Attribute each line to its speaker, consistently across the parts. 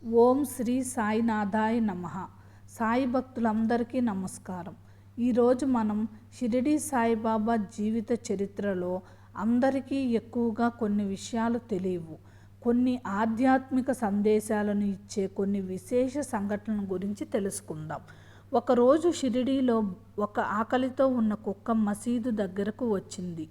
Speaker 1: ఓం శ్రీ సాయినాథాయ నమః. సాయి భక్తులందరికీ నమస్కారం. ఈరోజు మనం షిరిడి సాయిబాబా జీవిత చరిత్రలో అందరికీ ఎక్కువగా కొన్ని విషయాలు తెలియవు, కొన్ని ఆధ్యాత్మిక సందేశాలను ఇచ్చే కొన్ని విశేష సంఘటనల గురించి తెలుసుకుందాం. ఒకరోజు షిరిడీలో ఒక ఆకలితో ఉన్న కుక్క మసీదు దగ్గరకు వచ్చింది.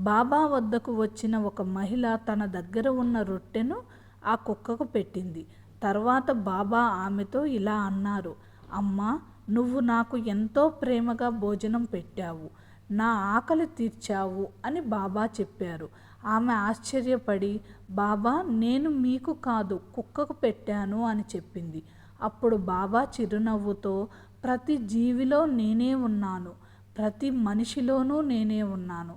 Speaker 1: బాబా వద్దకు వచ్చిన ఒక మహిళ తన దగ్గర ఉన్న రొట్టెను ఆ కుక్కకు పెట్టింది. తర్వాత బాబా ఆమెతో ఇలా అన్నారు, అమ్మా, నువ్వు నాకు ఎంతో ప్రేమగా భోజనం పెట్టావు, నా ఆకలి తీర్చావు అని బాబా చెప్పారు. ఆమె ఆశ్చర్యపడి, బాబా, నేను మీకు కాదు కుక్కకు పెట్టాను అని చెప్పింది. అప్పుడు బాబా చిరునవ్వుతో, ప్రతి జీవిలో నేనే ఉన్నాను, ప్రతి మనిషిలోనూ నేనే ఉన్నాను.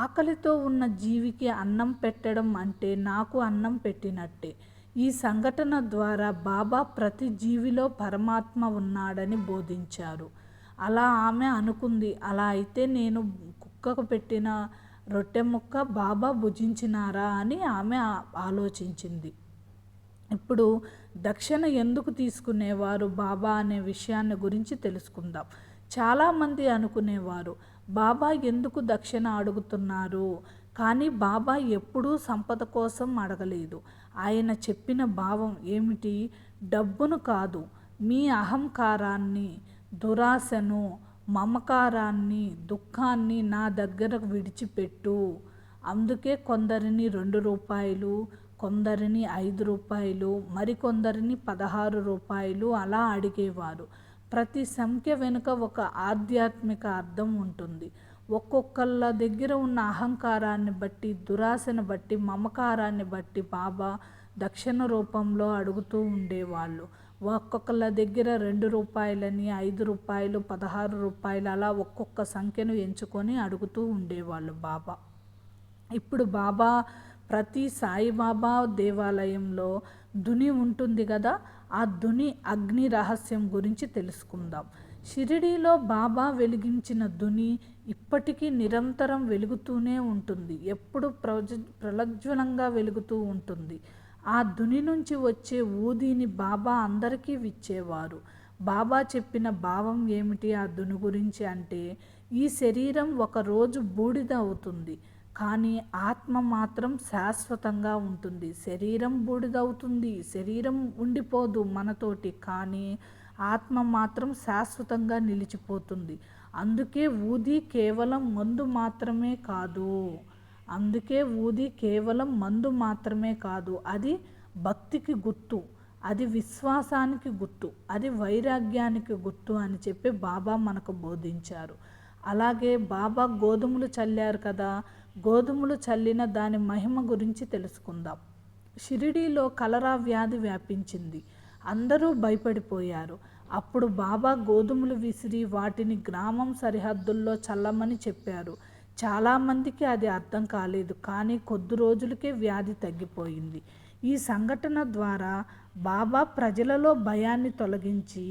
Speaker 1: ఆకలితో ఉన్న జీవికి అన్నం పెట్టడం అంటే నాకు అన్నం పెట్టినట్టే. ఈ సంఘటన ద్వారా బాబా ప్రతి జీవిలో పరమాత్మ ఉన్నాడని బోధించారు. అలా ఆమె అనుకుంది, అలా అయితే నేను కుక్కకు పెట్టిన రొట్టె ముక్క బాబా భుజించినారా అని ఆమె ఆలోచించింది. ఇప్పుడు దక్షిణ ఎందుకు తీసుకునేవారు బాబా అనే విషయాన్ని గురించి తెలుసుకుందాం. చాలామంది అనుకునేవారు, బాబా ఎందుకు దక్షిణ అడుగుతున్నారు? కానీ బాబా ఎప్పుడూ సంపద కోసం అడగలేదు. ఆయన చెప్పిన భావం ఏమిటి? డబ్బును కాదు, మీ అహంకారాన్ని, దురాశను, మమకారాన్ని, దుఃఖాన్ని నా దగ్గర విడిచిపెట్టు. అందుకే కొందరిని 2 రూపాయలు, కొందరిని 5 రూపాయలు, మరికొందరిని 16 రూపాయలు అలా అడిగేవారు. ప్రతి సంఖ్య వెనుక ఒక ఆధ్యాత్మిక అర్థం ఉంటుంది. ఒక్కొక్కళ్ళ దగ్గర ఉన్న అహంకారాన్ని బట్టి, దురాశను బట్టి, మమకారాన్ని బట్టి బాబా దక్షిణ రూపంలో అడుగుతూ ఉండేవాళ్ళు. ఒక్కొక్కళ్ళ దగ్గర 2 రూపాయలని, 5 రూపాయలు, 16 రూపాయలు అలా ఒక్కొక్క సంఖ్యను ఎంచుకొని అడుగుతూ ఉండేవాళ్ళు బాబా. ఇప్పుడు బాబా ప్రతి సాయిబాబా దేవాలయంలో ధుని ఉంటుంది కదా, ఆ ధుని అగ్ని రహస్యం గురించి తెలుసుకుందాం. షిరిడీలో బాబా వెలిగించిన ధుని ఇప్పటికీ నిరంతరం వెలుగుతూనే ఉంటుంది, ఎప్పుడు ప్రజ్వలంగా వెలుగుతూ ఉంటుంది. ఆ ధుని నుంచి వచ్చే ఊదిని బాబా అందరికీ ఇచ్చేవారు. బాబా చెప్పిన భావం ఏమిటి ఆ ధుని గురించి అంటే, ఈ శరీరం ఒకరోజు బూడిద అవుతుంది, కానీ ఆత్మ మాత్రం శాశ్వతంగా ఉంటుంది. శరీరం బూడిదవుతుంది, శరీరం ఉండిపోదు మనతోటి, కానీ ఆత్మ మాత్రం శాశ్వతంగా నిలిచిపోతుంది. అందుకే ఊది కేవలం మందు మాత్రమే కాదు, అది భక్తికి గుర్తు, అది విశ్వాసానికి గుర్తు, అది వైరాగ్యానికి గుర్తు అని చెప్పి బాబా మనకు బోధించారు. అలాగే బాబా గోధుమలు చల్లారు కదా, గోధుమలు చల్లిన దాని మహిమ గురించి తెలుసుకుందాం. షిరిడీలో కలరా వ్యాధి వ్యాపించింది, అందరూ భయపడిపోయారు. అప్పుడు బాబా గోధుమలు విసిరి వాటిని గ్రామం సరిహద్దుల్లో చల్లమని చెప్పారు. చాలామందికి అది అర్థం కాలేదు, కానీ కొద్ది రోజులకే వ్యాధి తగ్గిపోయింది. ఈ సంఘటన ద్వారా బాబా ప్రజలలో భయాన్ని తొలగించి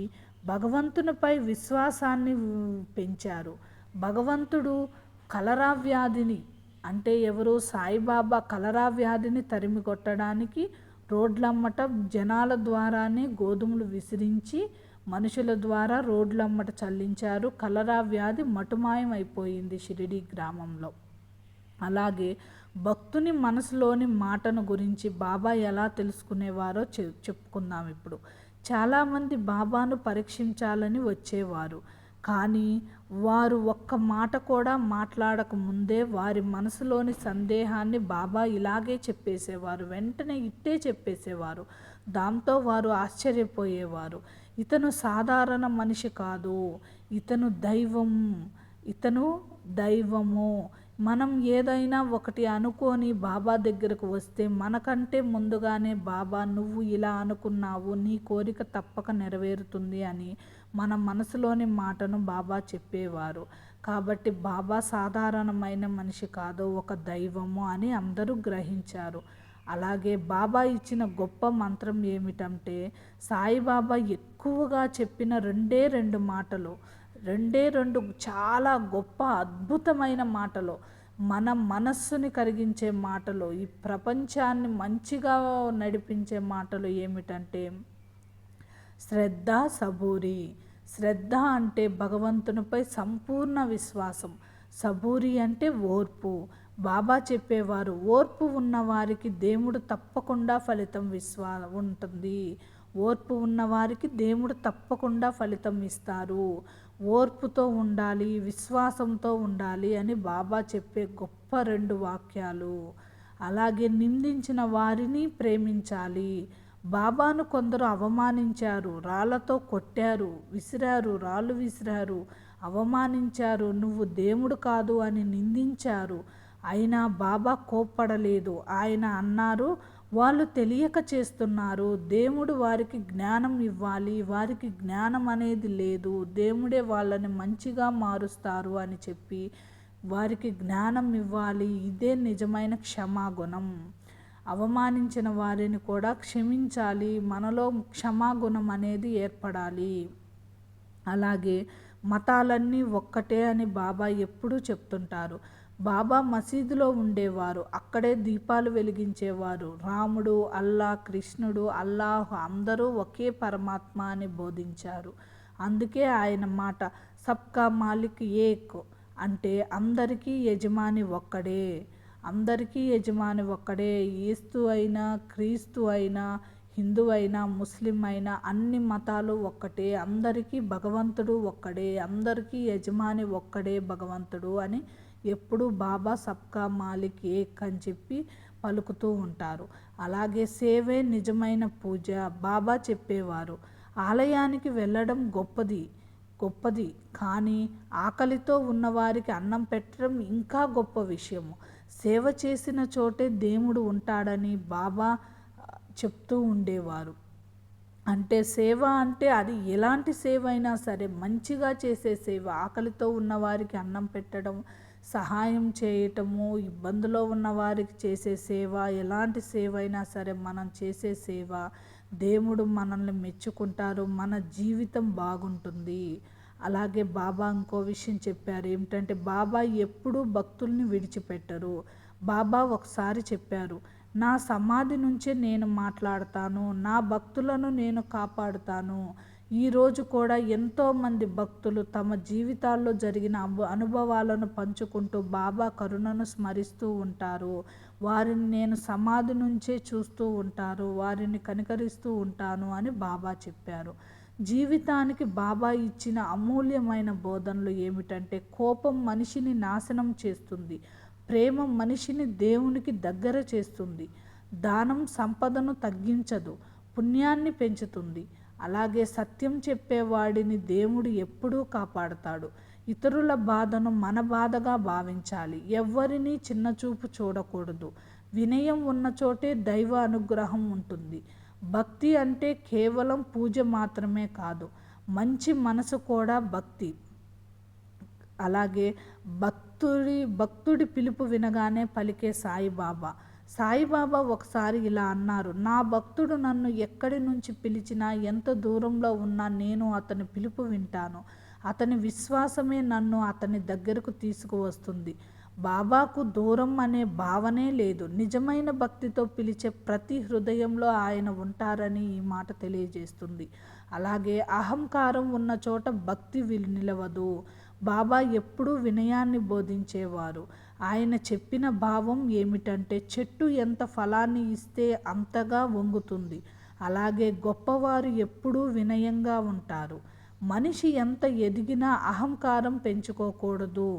Speaker 1: భగవంతునిపై విశ్వాసాన్ని పెంచారు. భగవంతుడు కలరా వ్యాధిని, అంటే ఎవరు? సాయిబాబా కలరా వ్యాధిని తరిమి కొట్టడానికి రోడ్లమ్మట జనాల ద్వారానే గోధుమలు విసిరించి మనుషుల ద్వారా రోడ్లమ్మట చల్లించారు. కలరా వ్యాధి మటుమాయం అయిపోయింది షిరిడి గ్రామంలో. అలాగే భక్తుని మనసులోని మాటను గురించి బాబా ఎలా తెలుసుకునేవారో చెప్పుకుందాం ఇప్పుడు. చాలామంది బాబాను పరీక్షించాలని వచ్చేవారు, కానీ వారు ఒక్క మాట కూడా మాట్లాడక ముందే వారి మనసులోని సందేహాన్ని బాబా ఇలాగే చెప్పేసేవారు, వెంటనే ఇట్టే చెప్పేసేవారు. దాంతో వారు ఆశ్చర్యపోయేవారు. ఇతను సాధారణ మనిషి కాదు, ఇతను దైవము. మనం ఏదైనా ఒకటి అనుకొని బాబా దగ్గరకు వస్తే మనకంటే ముందుగానే బాబా, నువ్వు ఇలా అనుకున్నావు, నీ కోరిక తప్పక నెరవేరుతుంది అని మన మనసులోని మాటను బాబా చెప్పేవారు. కాబట్టి బాబా సాధారణమైన మనిషి కాదు, ఒక దైవము అని అందరూ గ్రహించారు. అలాగే బాబా ఇచ్చిన గొప్ప మంత్రం ఏమిటంటే, సాయిబాబా ఎక్కువగా చెప్పిన రెండే రెండు చాలా గొప్ప అద్భుతమైన మాటలు, మన మనస్సుని కరిగించే మాటలు, ఈ ప్రపంచాన్ని మంచిగా నడిపించే మాటలు ఏమిటంటే, శ్రద్ధ సబూరి. శ్రద్ధ అంటే భగవంతునిపై సంపూర్ణ విశ్వాసం. సబూరి అంటే ఓర్పు. బాబా చెప్పేవారు, ఓర్పు ఉన్నవారికి దేవుడు తప్పకుండా ఫలితం ఉంటుంది. ఓర్పు ఉన్నవారికి దేవుడు తప్పకుండా ఫలితం ఇస్తారు. ఓర్పుతో ఉండాలి, విశ్వాసంతో ఉండాలి అని బాబా చెప్పే గొప్ప 2 వాక్యాలు. అలాగే నిందించిన వారిని ప్రేమించాలి. బాబాను కొందరు అవమానించారు, రాళ్లతో కొట్టారు, రాళ్ళు విసిరారు, అవమానించారు, నువ్వు దేవుడు కాదు అని నిందించారు. అయినా బాబా కోప్పడలేదు. ఆయన అన్నారు, వాళ్ళు తెలియక చేస్తున్నారు, దేవుడు వారికి జ్ఞానం ఇవ్వాలి, వారికి జ్ఞానం అనేది లేదు, దేవుడే వాళ్ళని మంచిగా మారుస్తారు అని చెప్పి వారికి జ్ఞానం ఇవ్వాలి. ఇదే నిజమైన క్షమాగుణం. అవమానించిన వారిని కూడా క్షమించాలి. మనలో క్షమాగుణం అనేది ఏర్పడాలి. అలాగే మతాలన్నీ ఒక్కటే అని బాబా ఎప్పుడూ చెప్తుంటారు. బాబా మసీదులో ఉండేవారు, అక్కడే దీపాలు వెలిగించేవారు. రాముడు, అల్లా, కృష్ణుడు, అల్లాహ్ అందరూ ఒకే పరమాత్మ అని బోధించారు. అందుకే ఆయన మాట సబ్కా మాలిక్ ఏక్ అంటే అందరికీ యజమాని ఒక్కడే. అందరికీ యజమాని ఒక్కడే. యేసు అయినా, క్రీస్తు అయినా, హిందూ అయినా, ముస్లిం అయినా అన్ని మతాలు ఒక్కటే. అందరికీ భగవంతుడు ఒక్కడే. అందరికీ యజమాని ఒక్కడే భగవంతుడు అని ఎప్పుడు బాబా సబ్కా మాలిక్ ఏక్ అని చెప్పి పలుకుతూ ఉంటారు. అలాగే సేవే నిజమైన పూజ. బాబా చెప్పేవారు, ఆలయానికి వెళ్ళడం గొప్పది కానీ ఆకలితో ఉన్నవారికి అన్నం పెట్టడం ఇంకా గొప్ప విషయము. సేవ చేసిన చోటే దేవుడు ఉంటాడని బాబా చెప్తూ ఉండేవారు. అంటే సేవ అంటే అది ఎలాంటి సేవ అయినా సరే, మంచిగా చేసే సేవ. ఆకలితో ఉన్నవారికి అన్నం పెట్టడం, సహాయం చేయటము, ఇబ్బందులో ఉన్నవారికి చేసే సేవ, ఎలాంటి సేవ అయినా సరే మనం చేసే సేవ దేవుడు మనల్ని మెచ్చుకుంటారు, మన జీవితం బాగుంటుంది. అలాగే బాబా ఇంకో విషయం చెప్పారు, ఏమిటంటే బాబా ఎప్పుడూ భక్తుల్ని విడిచిపెట్టరు. బాబా ఒకసారి చెప్పారు, నా సమాధి నుంచే నేను మాట్లాడతాను, నా భక్తులను నేను కాపాడుతాను. ఈరోజు కూడా ఎంతోమంది భక్తులు తమ జీవితాల్లో జరిగిన అనుభవాలను పంచుకుంటూ బాబా కరుణను స్మరిస్తూ ఉంటారు. వారిని నేను సమాధి నుంచే చూస్తూ ఉంటారు, వారిని కనికరిస్తూ ఉంటాను అని బాబా చెప్పారు. జీవితానికి బాబా ఇచ్చిన అమూల్యమైన బోధనలు ఏమిటంటే, కోపం మనిషిని నాశనం చేస్తుంది, ప్రేమ మనిషిని దేవునికి దగ్గర చేస్తుంది, దానం సంపదను తగ్గించదు, పుణ్యాన్ని పెంచుతుంది. అలాగే సత్యం చెప్పేవాడిని దేవుడు ఎప్పుడూ కాపాడుతాడు. ఇతరుల బాధను మన బాధగా భావించాలి. ఎవ్వరినీ చిన్నచూపు చూడకూడదు. వినయం ఉన్న చోటే దైవ అనుగ్రహం ఉంటుంది. భక్తి అంటే కేవలం పూజ మాత్రమే కాదు, మంచి మనసు కూడా భక్తి. అలాగే భక్తుడి పిలుపు వినగానే పలికే సాయిబాబా. సాయిబాబా ఒకసారి ఇలా అన్నారు, నా భక్తుడు నన్ను ఎక్కడి నుంచి పిలిచినా, ఎంత దూరంలో ఉన్నా నేను అతని పిలుపు వింటాను. అతని విశ్వాసమే నన్ను అతని దగ్గరకు తీసుకువస్తుంది. బాబాకు దూరం అనే భావనే లేదు. నిజమైన భక్తితో పిలిచే ప్రతి హృదయంలో ఆయన ఉంటారని ఈ మాట తెలియజేస్తుంది. అలాగే అహంకారం ఉన్న చోట భక్తి నిలవదు. బాబా ఎప్పుడూ వినయాన్ని బోధించేవారు. ఆయన చెప్పిన భావం ఏమిటంటే, చెట్టు ఎంత ఫలాన్ని ఇస్తే అంతగా వంగుతుంది, అలాగే గొప్పవారు ఎప్పుడూ వినయంగా ఉంటారు. మనిషి ఎంత ఎదిగినా అహంకారం పెంచుకోకూడదు.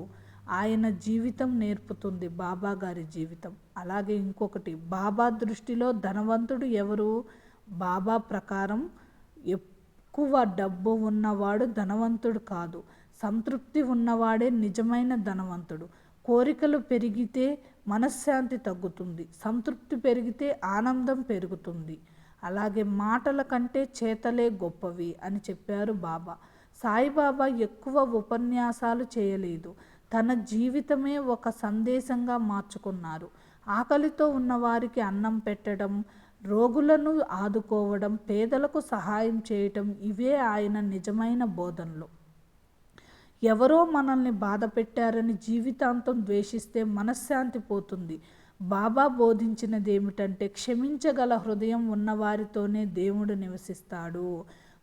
Speaker 1: ఆయన జీవితం నేర్పుతుంది, బాబా గారి జీవితం. అలాగే ఇంకొకటి, బాబా దృష్టిలో ధనవంతుడు ఎవరు? బాబా ప్రకారం ఎక్కువ డబ్బు ఉన్నవాడు ధనవంతుడు కాదు, సంతృప్తి ఉన్నవాడే నిజమైన ధనవంతుడు. కోరికలు పెరిగితే మనశ్శాంతి తగ్గుతుంది, సంతృప్తి పెరిగితే ఆనందం పెరుగుతుంది. అలాగే మాటల కంటే చేతలే గొప్పవి అని చెప్పారు బాబా. సాయిబాబా ఎక్కువ ఉపన్యాసాలు చేయలేదు, తన జీవితమే ఒక సందేశంగా మార్చుకున్నారు. ఆకలితో ఉన్నవారికి అన్నం పెట్టడం, రోగులను ఆదుకోవడం, పేదలకు సహాయం చేయటం, ఇవే ఆయన నిజమైన బోధనలు. ఎవరో మనల్ని బాధ పెట్టారని జీవితాంతం ద్వేషిస్తే మనశ్శాంతి పోతుంది. బాబా బోధించినది ఏమిటంటే, క్షమించగల హృదయం ఉన్నవారితోనే దేవుడు నివసిస్తాడు.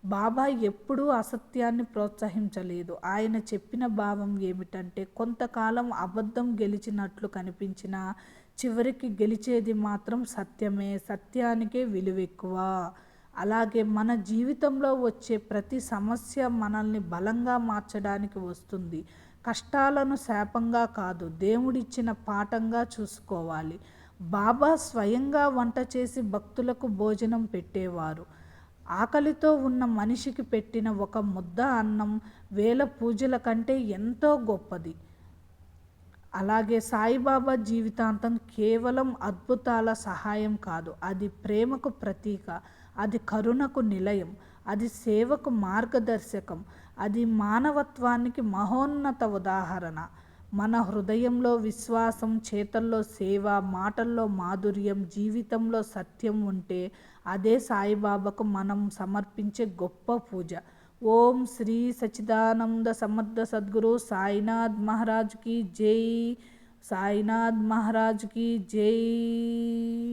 Speaker 1: బాబా ఎప్పుడూ అసత్యాన్ని ప్రోత్సహించలేదు. ఆయన చెప్పిన భావం ఏమిటంటే, కొంతకాలం అబద్ధం గెలిచినట్లు కనిపించినా చివరికి గెలిచేది మాత్రం సత్యమే. సత్యానికే విలువెక్కువ. అలాగే మన జీవితంలో వచ్చే ప్రతి సమస్య మనల్ని బలంగా మార్చడానికి వస్తుంది. కష్టాలను శాపంగా కాదు, దేవుడిచ్చిన పాఠంగా చూసుకోవాలి. బాబా స్వయంగా వంట చేసి భక్తులకు భోజనం పెట్టేవారు. ఆకలితో ఉన్న మనిషికి పెట్టిన ఒక ముద్ద అన్నం వేల పూజల కంటే ఎంతో గొప్పది. అలాగే సాయిబాబా జీవితాంతం కేవలం అద్భుతాల సహాయం కాదు, అది ప్రేమకు ప్రతీక, అది కరుణకు నిలయం, అది సేవకు మార్గదర్శకం, అది మానవత్వానికి మహోన్నత ఉదాహరణ. మన హృదయంలో విశ్వాసం, చేతల్లో సేవ, మాటల్లో మాధుర్యం, జీవితంలో సత్యం ఉంటే అదే సాయిబాబాకు మనం సమర్పించే గొప్ప పూజ. ఓం శ్రీ సచ్చిదానంద సమర్థ సద్గురు సాయినాథ్ మహారాజ్ की जय, साईनाथ महाराज की जय।